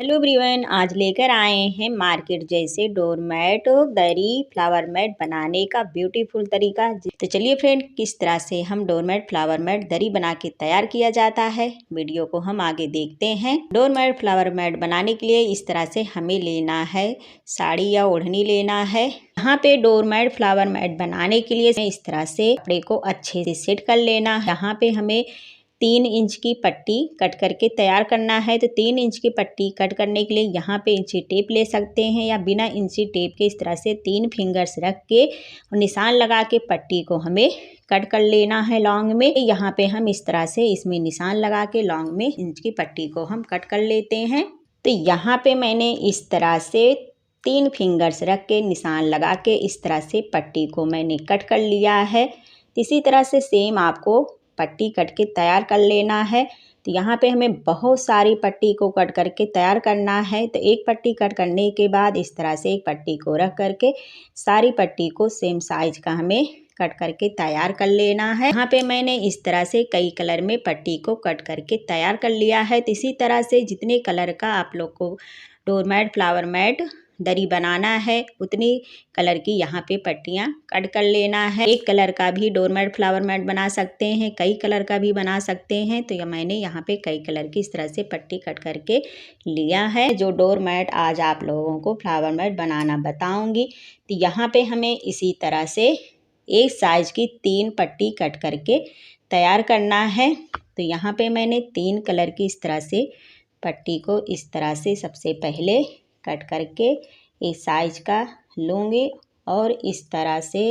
Hello everyone, आज लेकर आए हैं मार्केट जैसे डोरमैट दरी फ्लावर मैट बनाने का ब्यूटीफुल तरीका। तो चलिए फ्रेंड, किस तरह से हम डोरमैट फ्लावर मैट दरी बना के तैयार किया जाता है, वीडियो को हम आगे देखते हैं। डोरमैट फ्लावर मैट बनाने के लिए इस तरह से हमें लेना है साड़ी या ओढ़नी लेना है। यहाँ पे डोरमैट फ्लावर मैट बनाने के लिए इस तरह से कपड़े को अच्छे से सेट कर लेना है। यहाँ पे हमें 3 इंच की पट्टी कट करके तैयार करना है। तो 3 इंच की पट्टी कट करने के लिए यहाँ पे इंची टेप ले सकते हैं या बिना इंची टेप के इस तरह से 3 फिंगर्स रख के और निशान लगा के पट्टी को हमें कट कर लेना है लॉन्ग में। यहाँ पे हम इस तरह से इसमें निशान लगा के लॉन्ग में इंच की पट्टी को हम कट कर लेते हैं। तो यहाँ पे मैंने इस तरह से 3 फिंगर्स रख के निशान लगा के इस तरह से पट्टी को मैंने कट कर लिया है। इसी तरह से सेम आपको पट्टी कट के तैयार कर लेना है। तो यहाँ पे हमें बहुत सारी पट्टी को कट करके तैयार करना है। तो एक पट्टी कट करने के बाद इस तरह से एक पट्टी को रख करके सारी पट्टी को सेम साइज का हमें कट करके तैयार कर लेना है। यहाँ पे मैंने इस तरह से कई कलर में पट्टी को कट करके तैयार कर लिया है। तो इसी तरह से जितने कलर का आप लोग को डोरमैट फ्लावर मैट दरी बनाना है उतनी कलर की यहाँ पे पट्टियाँ कट कर लेना है। एक कलर का भी डोरमैट फ्लावर मैट बना सकते हैं, कई कलर का भी बना सकते हैं। तो मैंने यहाँ पे कई कलर की इस तरह से पट्टी कट करके लिया है। जो डोरमैट आज आप लोगों को फ्लावर मैट बनाना बताऊंगी, तो यहाँ पे हमें इसी तरह से एक साइज की 3 पट्टी कट करके तैयार करना है। तो यहाँ पे मैंने 3 कलर की इस तरह से पट्टी को इस तरह से सबसे पहले कट करके इस साइज का लूँगी और इस तरह से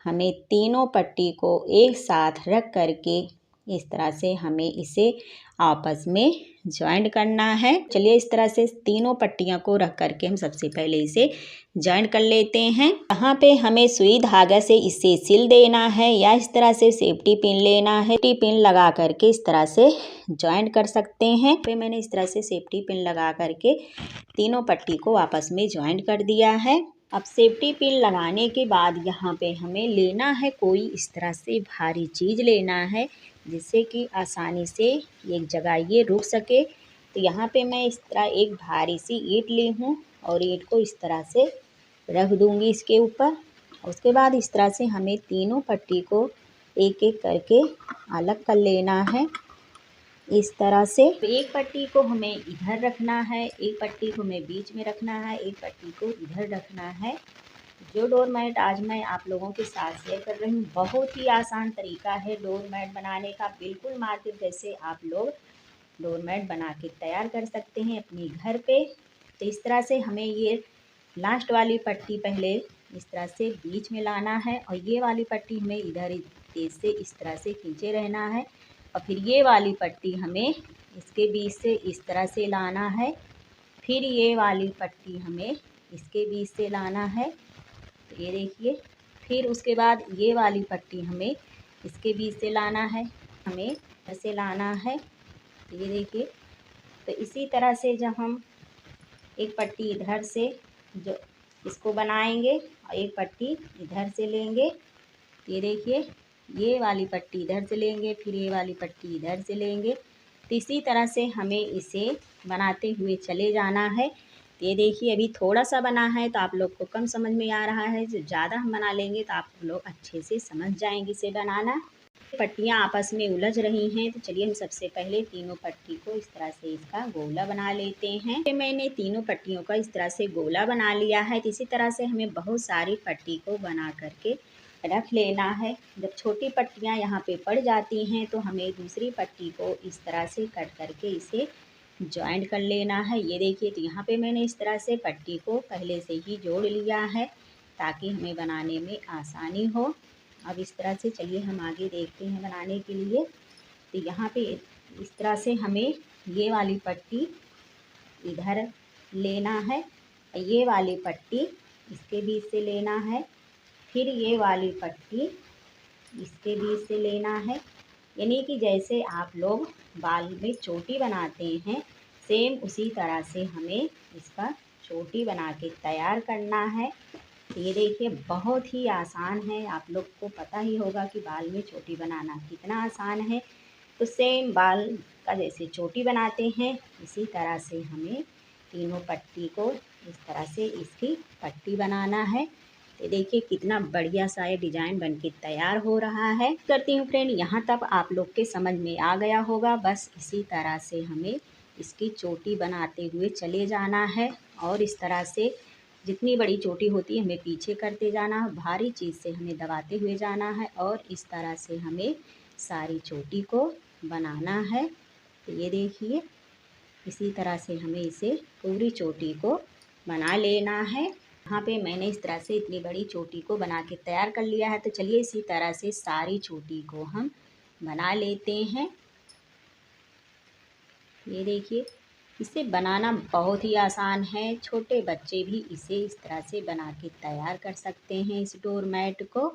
हमें तीनों पट्टी को एक साथ रख करके इस तरह से हमें इसे आपस में जॉइंट करना है। चलिए इस तरह से तीनों पट्टियों को रख करके हम सबसे पहले इसे जॉइंट कर लेते हैं। यहाँ पे हमें सुई धागा से इसे सिल देना है या इस तरह से सेफ्टी पिन लेना है। सेफ्टी पिन लगा करके इस तरह से जॉइंट कर सकते हैं। फिर मैंने इस तरह से सेफ्टी पिन लगा करके तीनों पट्टी को आपस में जॉइंट कर दिया है। अब सेफ्टी पिन लगाने के बाद यहाँ पे हमें लेना है कोई इस तरह से भारी चीज़ लेना है जिससे कि आसानी से एक जगह ये रुक सके। तो यहाँ पे मैं इस तरह एक भारी सी ईंट ली हूँ और ईंट को इस तरह से रख दूँगी इसके ऊपर। उसके बाद इस तरह से हमें तीनों पट्टी को एक एक करके अलग कर लेना है। इस तरह से एक पट्टी को हमें इधर रखना है, एक पट्टी को हमें बीच में रखना है, एक पट्टी को इधर रखना है। जो डोरमैट आज मैं आप लोगों के साथ शेयर कर रही हूँ, बहुत ही आसान तरीका है डोरमैट बनाने का। बिल्कुल मार्केट जैसे आप लोग डोरमैट बना के तैयार कर सकते हैं अपने घर पे। तो इस तरह से हमें ये लास्ट वाली पट्टी पहले इस तरह से बीच में लाना है और ये वाली पट्टी हमें इधर तेज से इस तरह से खींचे रहना है और फिर ये वाली पट्टी हमें इसके बीच से इस तरह से लाना है। फिर ये वाली पट्टी हमें इसके बीच से लाना है। तो ये देखिए, फिर उसके बाद ये वाली पट्टी हमें इसके बीच से लाना है, हमें इधर से लाना है। तो ये देखिए, तो इसी तरह से जब हम एक पट्टी इधर से जो इसको बनाएंगे और एक पट्टी इधर से लेंगे। ये देखिए, ये वाली पट्टी इधर से लेंगे, फिर ये वाली पट्टी इधर से लेंगे। तो इसी तरह से हमें इसे बनाते हुए चले जाना है। ये देखिए, अभी थोड़ा सा बना है तो आप लोग को कम समझ में आ रहा है। जो ज़्यादा हम बना लेंगे तो आप लोग अच्छे से समझ जाएंगे इसे बनाना। पट्टियाँ आपस में उलझ रही हैं, तो चलिए हम सबसे पहले तीनों पट्टी को इस तरह से इसका गोला बना लेते हैं। मैंने तीनों पट्टियों का इस तरह से गोला बना लिया है। तो इसी तरह से हमें बहुत सारी पट्टी को बना करके रख लेना है। जब छोटी पट्टियाँ यहाँ पे पड़ जाती हैं तो हमें दूसरी पट्टी को इस तरह से कट करके इसे जॉइंट कर लेना है। ये देखिए, तो यहाँ पे मैंने इस तरह से पट्टी को पहले से ही जोड़ लिया है ताकि हमें बनाने में आसानी हो। अब इस तरह से चलिए हम आगे देखते हैं बनाने के लिए। तो यहाँ पे इस तरह से हमें ये वाली पट्टी इधर लेना है, ये वाली पट्टी इसके बीच से लेना है, फिर ये वाली पट्टी इसके बीच से लेना है। यानी कि जैसे आप लोग बाल में चोटी बनाते हैं, सेम उसी तरह से हमें इसका चोटी बना के तैयार करना है। ये देखिए, बहुत ही आसान है। आप लोग को पता ही होगा कि बाल में चोटी बनाना कितना आसान है। तो सेम बाल का जैसे चोटी बनाते हैं इसी तरह से हमें तीनों पट्टी को इस तरह से इसकी पट्टी बनाना है। तो देखिए कितना बढ़िया सा ये डिजाइन बनके तैयार हो रहा है। करती हूँ फ्रेंड, यहाँ तक आप लोग के समझ में आ गया होगा। बस इसी तरह से हमें इसकी चोटी बनाते हुए चले जाना है और इस तरह से जितनी बड़ी चोटी होती है हमें पीछे करते जाना है, भारी चीज़ से हमें दबाते हुए जाना है और इस तरह से हमें सारी चोटी को बनाना है। तो ये देखिए इसी तरह से हमें इसे पूरी चोटी को बना लेना है। यहाँ पे मैंने इस तरह से इतनी बड़ी चोटी को बना के तैयार कर लिया है। तो चलिए इसी तरह से सारी चोटी को हम बना लेते हैं। ये देखिए इसे बनाना बहुत ही आसान है, छोटे बच्चे भी इसे इस तरह से बना के तैयार कर सकते हैं इस डोर मैट को।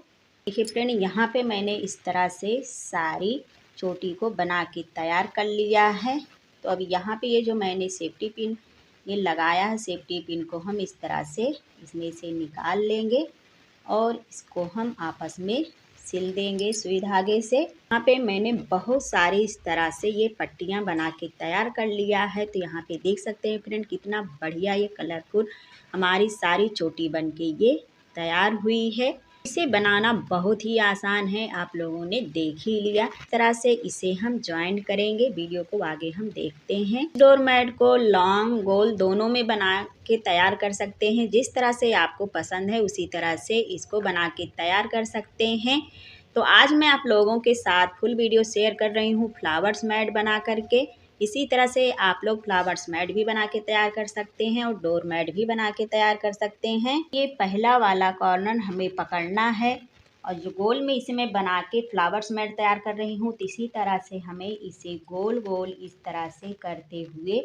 देखिए फ्रेंड, यहाँ पे मैंने इस तरह से सारी चोटी को बना के तैयार कर लिया है। तो अब यहाँ पे ये जो मैंने सेफ्टी पिन ये लगाया है, सेफ्टी पिन को हम इस तरह से इसमें से निकाल लेंगे और इसको हम आपस में सिल देंगे सुई धागे से। यहाँ पे मैंने बहुत सारी इस तरह से ये पट्टियाँ बना के तैयार कर लिया है। तो यहाँ पे देख सकते हैं फ्रेंड कितना बढ़िया ये कलरफुल हमारी सारी चोटी बन के ये तैयार हुई है। इसे बनाना बहुत ही आसान है, आप लोगों ने देख ही लिया। इस तरह से इसे हम ज्वाइन करेंगे। वीडियो को आगे हम देखते हैं। डोर मैट को लॉन्ग गोल दोनों में बना के तैयार कर सकते हैं। जिस तरह से आपको पसंद है उसी तरह से इसको बना के तैयार कर सकते हैं। तो आज मैं आप लोगों के साथ फुल वीडियो शेयर कर रही हूँ फ्लावर्स मैट बना करके। इसी तरह से आप लोग फ्लावर्स मैट भी बना के तैयार कर सकते हैं और डोर मैट भी बना के तैयार कर सकते हैं। ये पहला वाला कॉर्नर हमें पकड़ना है और जो गोल में इसे मैं बना के फ्लावर्स मैट तैयार कर रही हूँ, तो इसी तरह से हमें इसे गोल गोल इस तरह से करते हुए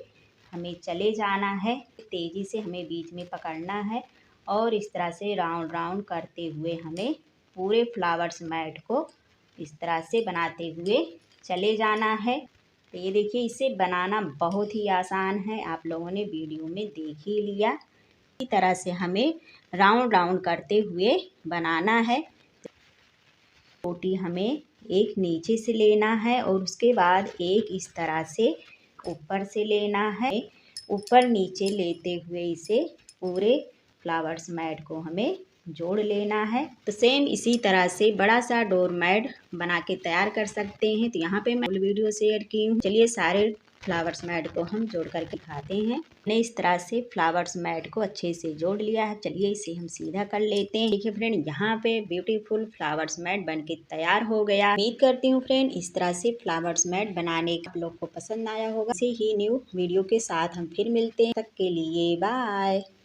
हमें चले जाना है। तेज़ी से हमें बीच में पकड़ना है और इस तरह से राउंड राउंड करते हुए हमें पूरे फ्लावर्स मैट को इस तरह से बनाते हुए चले जाना है। तो ये देखिए इसे बनाना बहुत ही आसान है, आप लोगों ने वीडियो में देख ही लिया। इसी तरह से हमें राउंड राउंड करते हुए बनाना है। चोटी हमें एक नीचे से लेना है और उसके बाद एक इस तरह से ऊपर से लेना है। ऊपर नीचे लेते हुए इसे पूरे फ्लावर्स मैट को हमें जोड़ लेना है। तो सेम इसी तरह से बड़ा सा डोर मैट बना के तैयार कर सकते हैं। तो यहाँ पे मैं वीडियो शेयर की हूँ। चलिए सारे फ्लावर्स मैट को हम जोड़ करके दिखाते हैं। मैंने इस तरह से फ्लावर्स मैट को अच्छे से जोड़ लिया है। चलिए इसे हम सीधा कर लेते हैं। देखिए फ्रेंड, यहाँ पे ब्यूटीफुल फ्लावर्स मैट बन के तैयार हो गया। उम्मीद करती हूँ फ्रेंड इस तरह से फ्लावर्स मैट बनाने का आप लोग को पसंद आया होगा। इसी ही न्यू वीडियो के साथ हम फिर मिलते हैं। तब तक के लिए बाय।